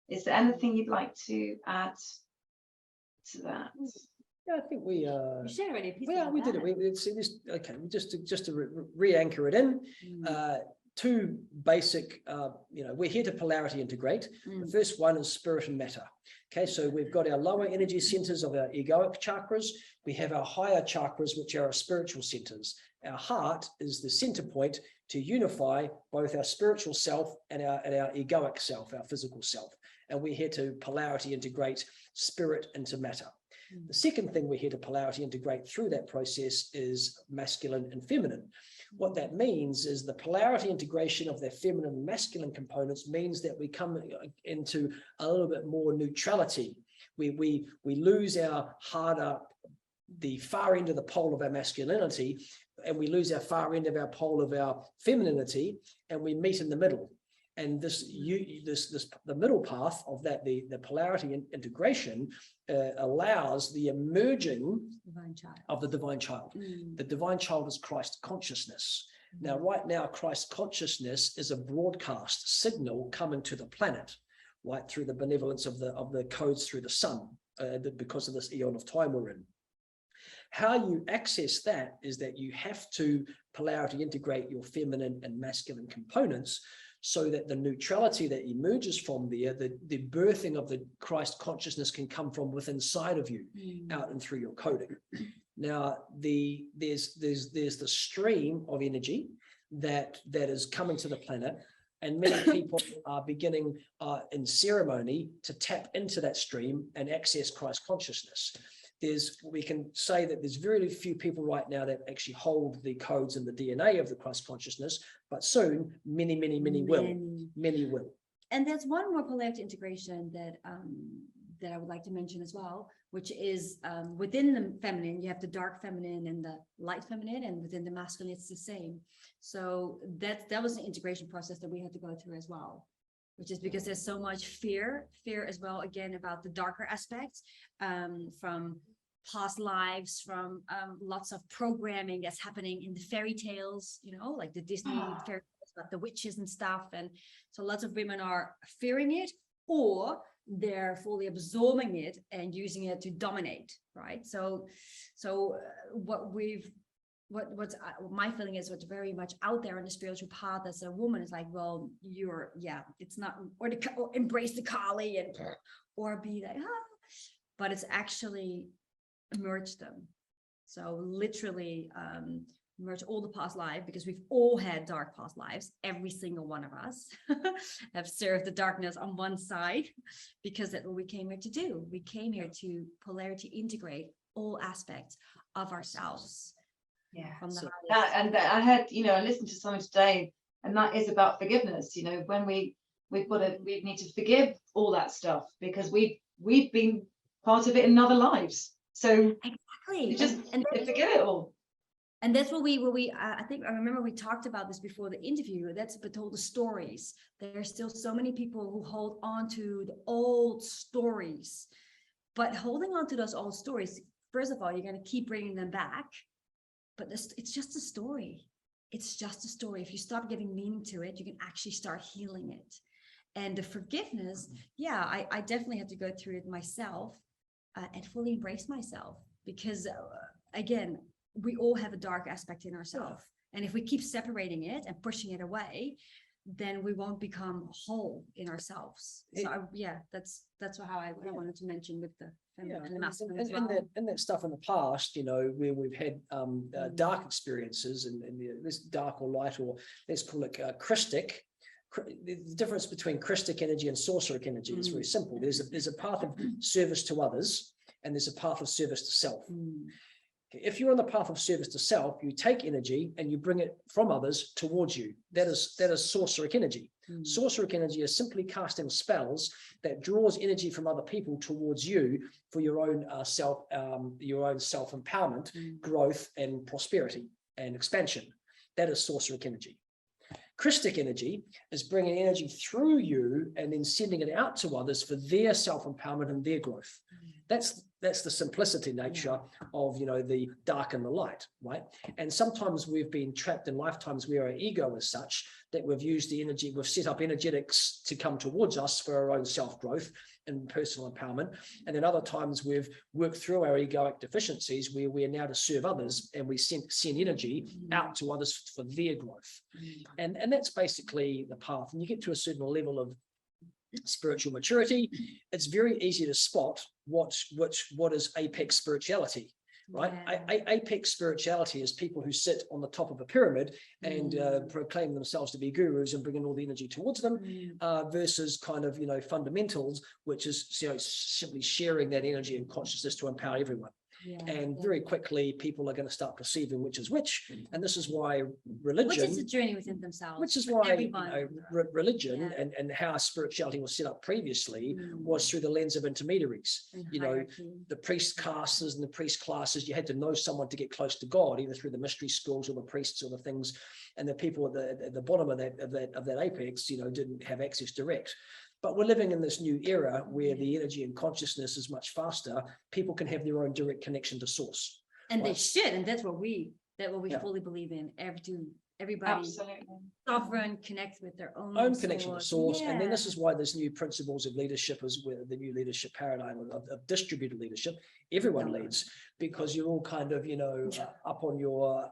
Is there anything you'd like to add to that? Yeah, I think we shared already a piece we did it. We see this. Okay, just to re-anchor it in. Two basic. We're here to polarity integrate. The first one is spirit and matter. Okay, so we've got our lower energy centers of our egoic chakras. We have our higher chakras, which are our spiritual centers. Our heart is the center point to unify both our spiritual self and our egoic self, our physical self. And we're here to polarity integrate spirit into matter. The second thing we're here to polarity integrate through that process is masculine and feminine. What that means is the polarity integration of their feminine and masculine components means that we come into a little bit more neutrality. We lose our harder, the far end of the pole of our masculinity, and we lose our far end of our pole of our femininity, and we meet in the middle. And the middle path of that, the polarity integration allows the emerging of the divine child. The divine child is Christ consciousness. Now, right now, Christ consciousness is a broadcast signal coming to the planet, right, through the benevolence of the codes through the sun, because of this eon of time we're in. How you access that is that you have to polarity integrate your feminine and masculine components, so that the neutrality that emerges from there, the birthing of the Christ consciousness can come from within inside of you, out and through your coding. Now, there's the stream of energy that is coming to the planet, and many people are beginning in ceremony to tap into that stream and access Christ consciousness. We can say that there's very few people right now that actually hold the codes and the DNA of the Christ consciousness, but soon many will. And there's one more polarity integration that I would like to mention as well, which is within the feminine, you have the dark feminine and the light feminine, and within the masculine, it's the same. So that was an integration process that we had to go through as well, which is because there's so much fear as well, again, about the darker aspects from past lives, from lots of programming that's happening in the fairy tales, like the Disney fairy tales about the witches and stuff. And so lots of women are fearing it, or they're fully absorbing it and using it to dominate, right? So what my feeling is, what's very much out there in the spiritual path as a woman is like, well, it's not, or embrace the Kali and or be like, but it's actually merge them. So literally merge all the past lives, because we've all had dark past lives. Every single one of us have served the darkness on one side, because that's what we came here to do. We came here to polarity integrate all aspects of ourselves. And I heard, I listened to someone today And that is about forgiveness. You know, when we need to forgive all that stuff, because we've been part of it in other lives. So exactly, you just forget it all. And that's what we I think I remember we talked about this before the interview. That's but told the stories. There's still so many people who hold on to the old stories, but holding on to those old stories, first of all, you're going to keep bringing them back, but it's just a story. It's just a story. If you stop giving meaning to it, you can actually start healing it. And the forgiveness, yeah, I definitely had to go through it myself and fully embrace myself, because again, we all have a dark aspect in ourselves. And if we keep separating it and pushing it away, then we won't become whole in ourselves. So that's how I wanted to mention with the feminine and the masculine as well. And that stuff in the past, you know, where we've had dark experiences and this dark or light, or let's call it Christic. The difference between Christic energy and sorceric energy is very simple. There's a path of service to others, and there's a path of service to self. If you're on the path of service to self, you take energy and you bring it from others towards you. That is sorceric energy. Sorceric energy is simply casting spells that draws energy from other people towards you for your own self-empowerment, growth, and prosperity and expansion. That is sorceric energy. Christic energy is bringing energy through you and then sending it out to others for their self-empowerment and their growth. That's the simplicity nature of, you know, the dark and the light, right? And sometimes we've been trapped in lifetimes where our ego is such that we've used the energy, we've set up energetics to come towards us for our own self-growth and personal empowerment. And then other times we've worked through our egoic deficiencies where we are now to serve others, and we send energy out to others for their growth. And that's basically the path. And you get to a certain level of spiritual maturity, it's very easy to spot what is apex spirituality, right? Apex spirituality is people who sit on the top of a pyramid and proclaim themselves to be gurus and bringing all the energy towards them, versus kind of, you know, fundamentals, which is, you know, simply sharing that energy and consciousness to empower everyone. And very quickly, people are going to start perceiving which is which, and this is why religion, which is a journey within themselves, which is why religion and how spirituality was set up previously was through the lens of intermediaries. You know, the priest classes and the priest classes, you had to know someone to get close to God, either through the mystery schools or the priests or the things, and the people at the bottom of that apex, you know, didn't have access direct. But we're living in this new era where the energy and consciousness is much faster. People can have their own direct connection to source. And they should, and that's what we fully believe in. Everybody sovereign, connect with their own connection to source. And then this is why there's new principles of leadership, as where the new leadership paradigm of distributed leadership. Everyone leads, because you're all kind of, you know, up on your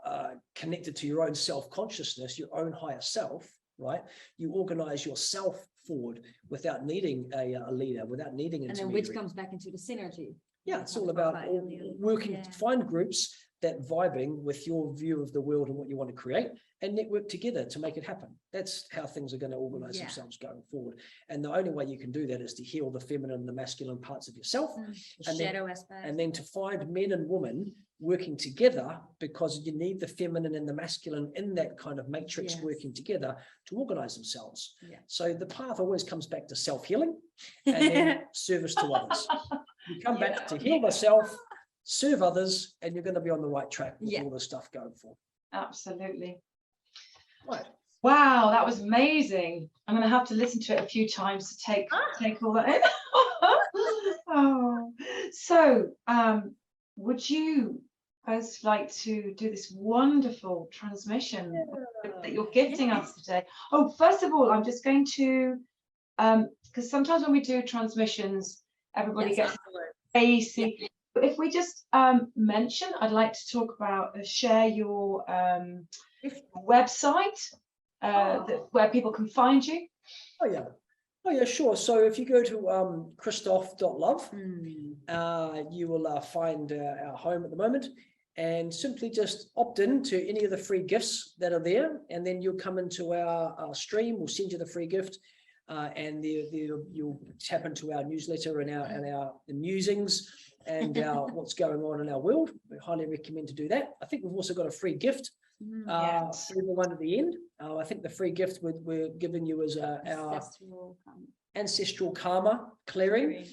connected to your own self-consciousness, your own higher self, right? You organize yourself forward without needing a leader, without needing an intermediary. And then which comes back into the synergy. Yeah, it's all about working to find groups that vibing with your view of the world and what you want to create, and network together to make it happen. That's how things are going to organize themselves going forward. And the only way you can do that is to heal the feminine and the masculine parts of yourself, and then to find men and women working together, because you need the feminine and the masculine in that kind of matrix working together to organize themselves. So the path always comes back to self-healing and then service to others. You come back to heal myself, serve others, and you're going to be on the right track with all this stuff going forward. Absolutely. Right. Wow, that was amazing. I'm going to have to listen to it a few times to take all that in. So would you both like to do this wonderful transmission that you're gifting us today? Oh, first of all, I'm just going to, because sometimes when we do transmissions, everybody gets basic. But if we just mention, I'd like to talk about, share your website where people can find you. Oh yeah, sure. So if you go to christof.love, you will find our home at the moment, and simply just opt in to any of the free gifts that are there, and then you'll come into our stream. We'll send you the free gift, and you'll tap into our newsletter and our musings, and what's going on in our world. We highly recommend to do that. I think we've also got a free gift Yes. for everyone at the end. I think the free gift we're giving you is our ancestral karma clearing.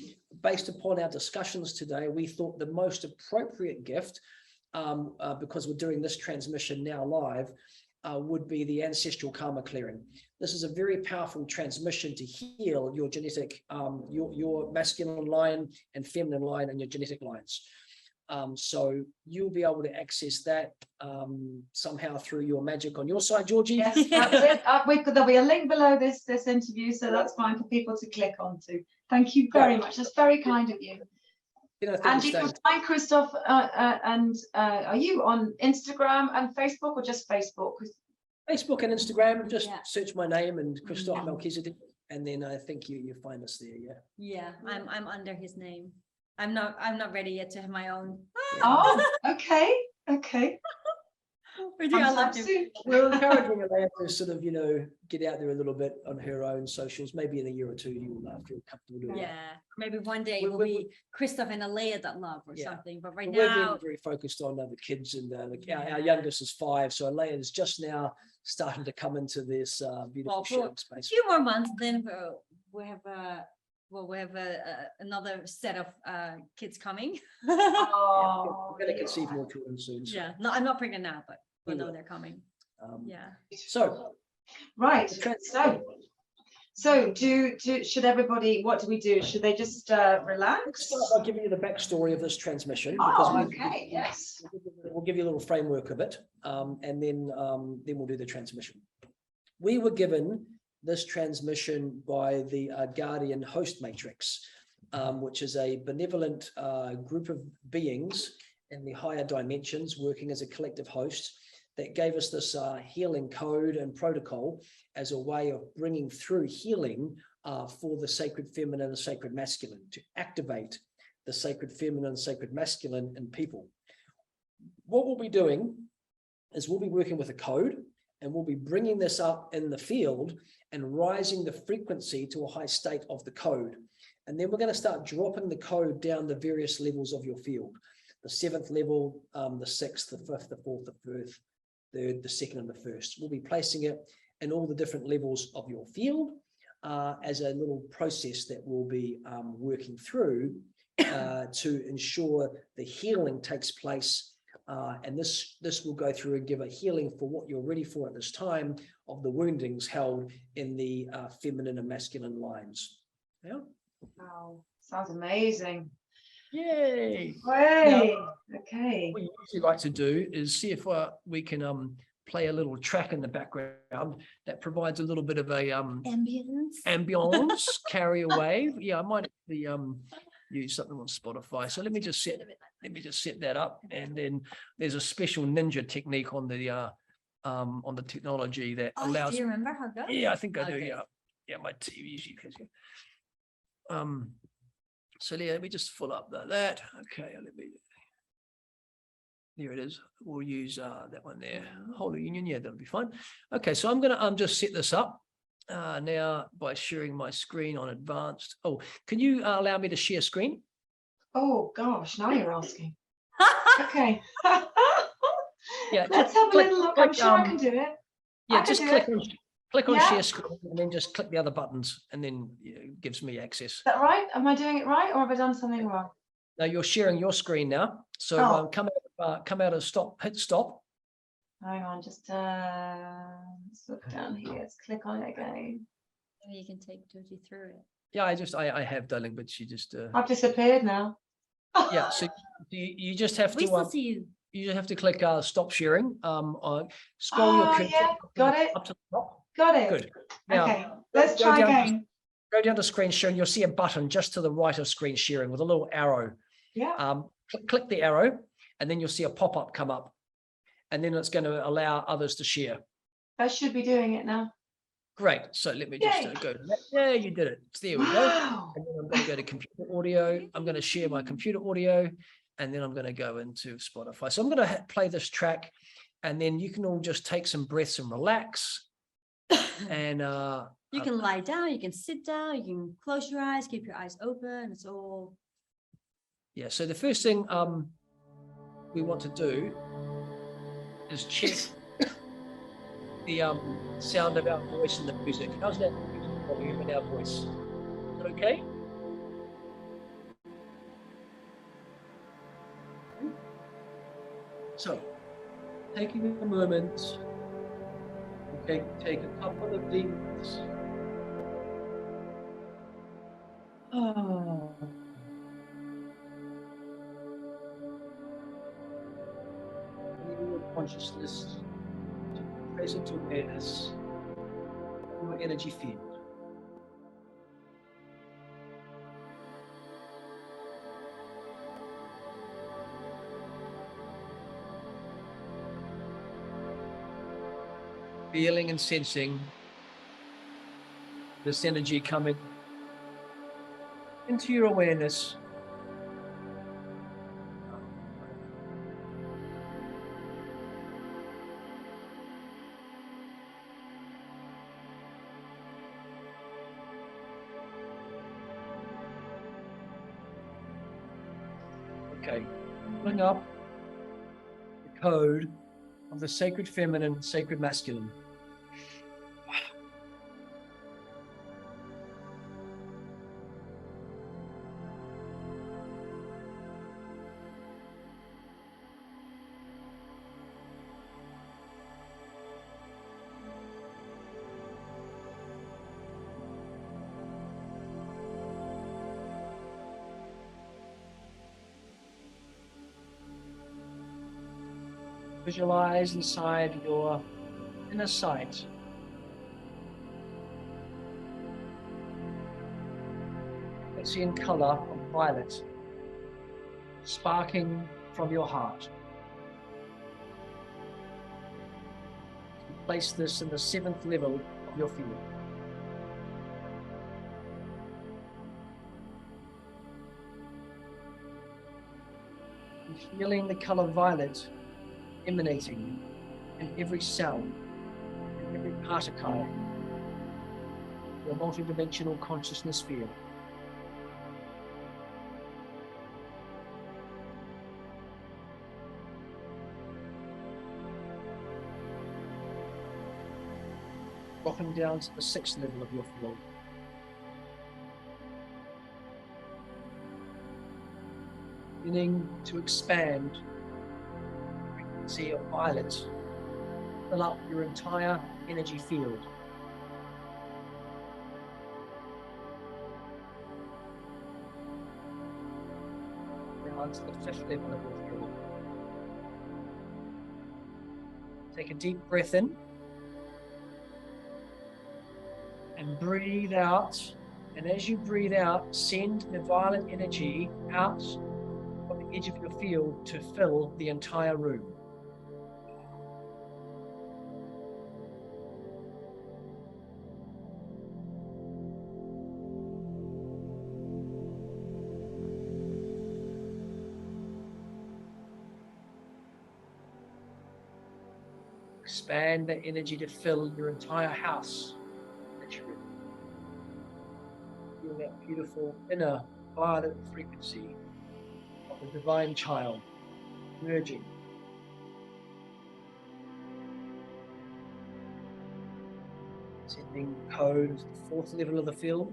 Based upon our discussions today, we thought the most appropriate gift, because we're doing this transmission now live, would be the ancestral karma clearing. This is a very powerful transmission to heal your genetic, your masculine line and feminine line and your genetic lines. So you'll be able to access that somehow through your magic on your side, Georgie. Yes, that's it. There'll be a link below this interview, so that's fine for people to click onto. Thank you very much. That's very kind of you. And you can find Christof, and are you on Instagram and Facebook, or just Facebook? Facebook and Instagram. Just search my name and Christof Melchizedek, and then I think you find us there. Yeah, I'm under his name. I'm not ready yet to have my own. Oh, okay. We're encouraging Alayah to sort of, get out there a little bit on her own socials. Maybe in a year or two, you will feel comfortable doing it. Maybe one day it will be Christof and Alayah.love or something. But right we're now, very focused on the kids, and our youngest is 5, so Alayah is just now starting to come into this beautiful sharing space. A few more months, then we have another set of kids coming. We're going to conceive more children soon. So. Yeah, no, I'm not pregnant now, but we'll know they're coming. So, right. So should everybody? What do we do? Should they just relax? Let's start by giving you the backstory of this transmission. Yes. We'll give you a little framework of it, and then we'll do the transmission. We were given this transmission by the Guardian Host Matrix, which is a benevolent group of beings in the higher dimensions working as a collective host that gave us this healing code and protocol as a way of bringing through healing for the sacred feminine and sacred masculine, to activate the sacred feminine and sacred masculine in people. What we'll be doing is we'll be working with a code, and we'll be bringing this up in the field and rising the frequency to a high state of the code. And then we're going to start dropping the code down the various levels of your field. The 7th level, the 6th, the 5th, the 4th, the 3rd, the 2nd, and the 1st. We'll be placing it in all the different levels of your field as a little process that we'll be working through to ensure the healing takes place. And this will go through and give a healing for what you're ready for at this time of the woundings held in the feminine and masculine lines. Yeah. Wow, sounds amazing. Yay! Now, okay. What we usually like to do is see if we can play a little track in the background that provides a little bit of a ambience, carry away. Yeah, I might use something on Spotify. So let me just set that up, and then there's a special ninja technique on the technology that allows. Do you remember how it goes? Yeah, I think I do. Yeah, my TV usually. So let me just fill up that. Okay, there it is. We'll use that one there. Holy Union, yeah, that'll be fine. Okay, so I'm gonna just set this up now by sharing my screen on advanced. Oh, can you allow me to share screen? Oh gosh, now you're asking. Okay. Yeah, let's have a little look. I'm sure I can do it. Yeah, just click on share screen, and then just click the other buttons, and then it gives me access. Is that right? Am I doing it right, or have I done something wrong? No, you're sharing your screen now. So come out of stop, hit stop. Hang on, just let's look down here. Let's click on it again. Maybe you can take Georgie through it. Yeah, I have, darling, but she just I've disappeared now. Yeah, so you just have to we still see you. You just have to click stop sharing. Scroll your cursor got it. up to the top. Got it. Good. Now, okay, let's try again. Go down to screen sharing. You'll see a button just to the right of screen sharing with a little arrow. Yeah. Click the arrow, and then you'll see a pop-up come up, and then it's going to allow others to share. I should be doing it now. Great. So let me just go to that. Yeah, you did it. There we go. And then I'm going to go to computer audio. I'm going to share my computer audio, and then I'm going to go into Spotify. So I'm going to play this track, and then you can all just take some breaths and relax. And you can lie down, you can sit down, you can close your eyes, keep your eyes open. It's all Yeah, so the first thing we want to do is check the sound of our voice in the music. How's that music volume in our voice? Is it okay? So, taking a moment, take a couple of deep breaths. Bringing your consciousness to present awareness of your energy field. Feeling and sensing this energy coming into your awareness. Okay, bring up the code of the sacred feminine, sacred masculine. Visualize inside your inner sight frequency and color of violet sparking from your heart. Place this in the 7th level of your field. And feeling the color violet emanating in every cell, in every particle, your multidimensional consciousness field. Dropping down to the 6th level of your field. Beginning to expand the frequency of violet, fill up your entire energy field. Down to the 5th level of your field. Take a deep breath in. And breathe out. And as you breathe out, send the violet energy out from the edge of your field to fill the entire room. Expand that energy to fill your entire house. Feel that beautiful inner violet frequency of the divine child merging. Sending code to the 4th level of the field.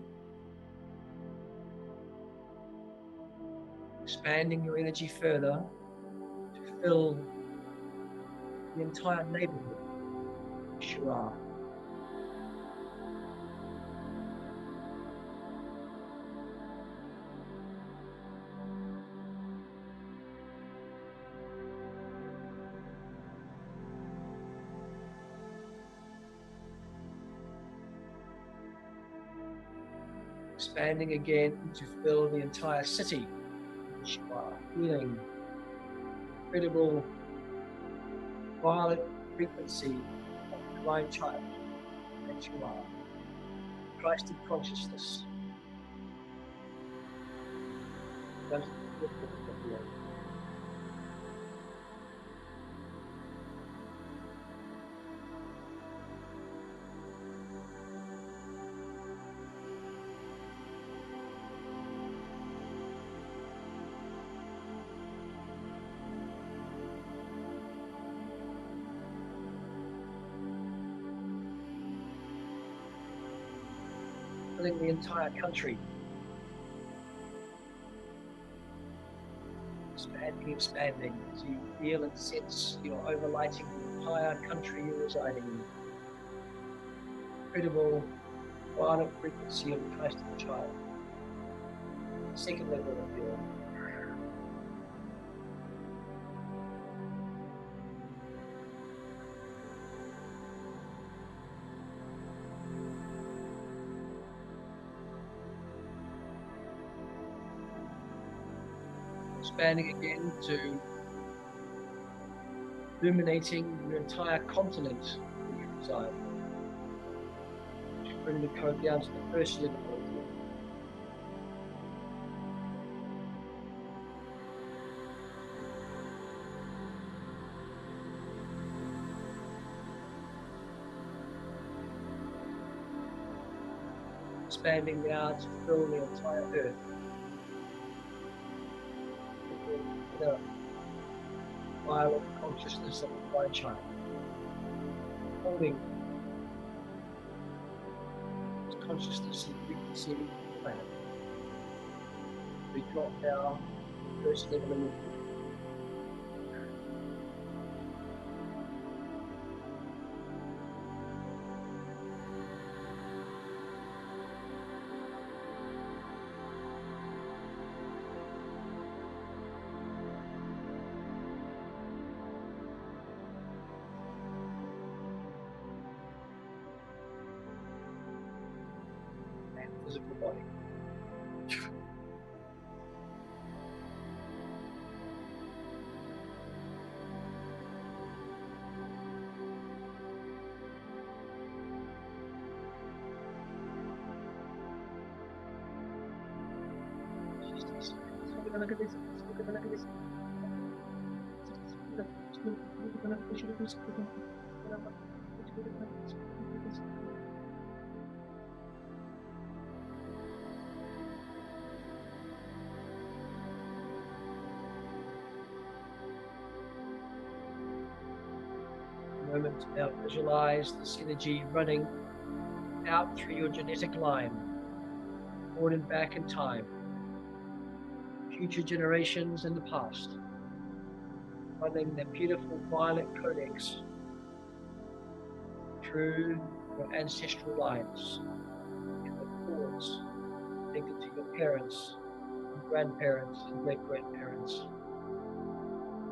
Expanding your energy further to fill the entire neighborhood. Shura. Expanding again to fill the entire city. Shura. Feeling incredible violet frequency of the divine child that you are. Christ in consciousness. filling the entire country. Expanding, so you feel and sense you're overlighting the entire country you're residing in. Incredible violet frequency of the Christ of the child. Second level of feeling. Expanding again to illuminating your entire continent where you reside. Bring the code down to the first level of you. Expanding now to fill the entire earth. The violet consciousness of the divine child. Holding consciousness and frequency of the planet. We drop down first level of energy. Physical body. Look at this. Moment now, visualize this energy running out through your genetic line, forward and back in time, future generations in the past, running the beautiful violet codex through your ancestral lines, and the cords connected to your parents, and grandparents, and great-grandparents,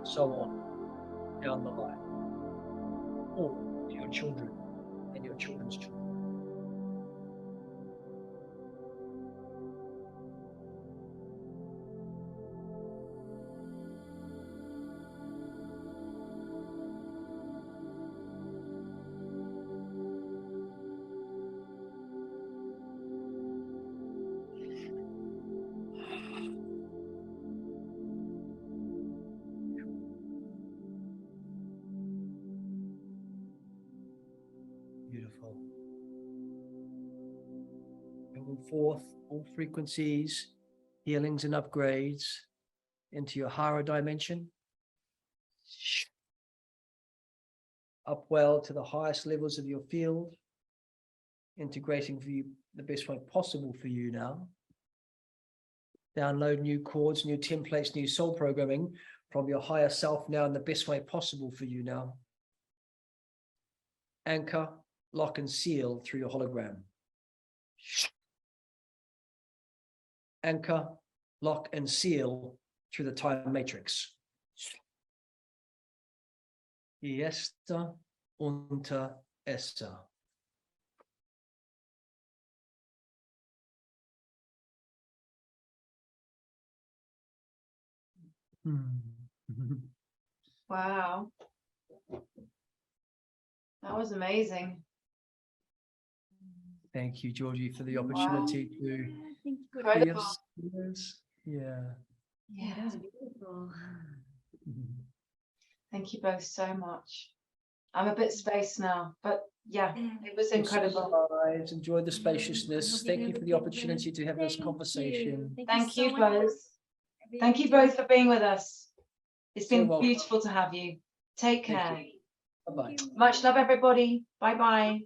so on down the line. Or to your children and your children's children. Beautiful. Bringing forth all frequencies, healings and upgrades into your higher dimension. Up well to the highest levels of your field, integrating for you the best way possible for you now. Download new chords, new templates, new soul programming from your higher self now in the best way possible for you now. Anchor, lock and seal through your hologram. Anchor, lock and seal through the time matrix. Esta unter essa. Wow. That was amazing. Thank you, Georgie, for the opportunity to Incredible. Yeah. Yeah, that was beautiful. Thank you both so much. I'm a bit spaced now, but yeah, it was incredible. Guys, enjoy the spaciousness. Thank you for the opportunity to have this conversation. Thank you so much for both. Thank you both for being with us. It's You're been welcome. beautiful to have you. Take care. Bye-bye. Much love, everybody. Bye-bye.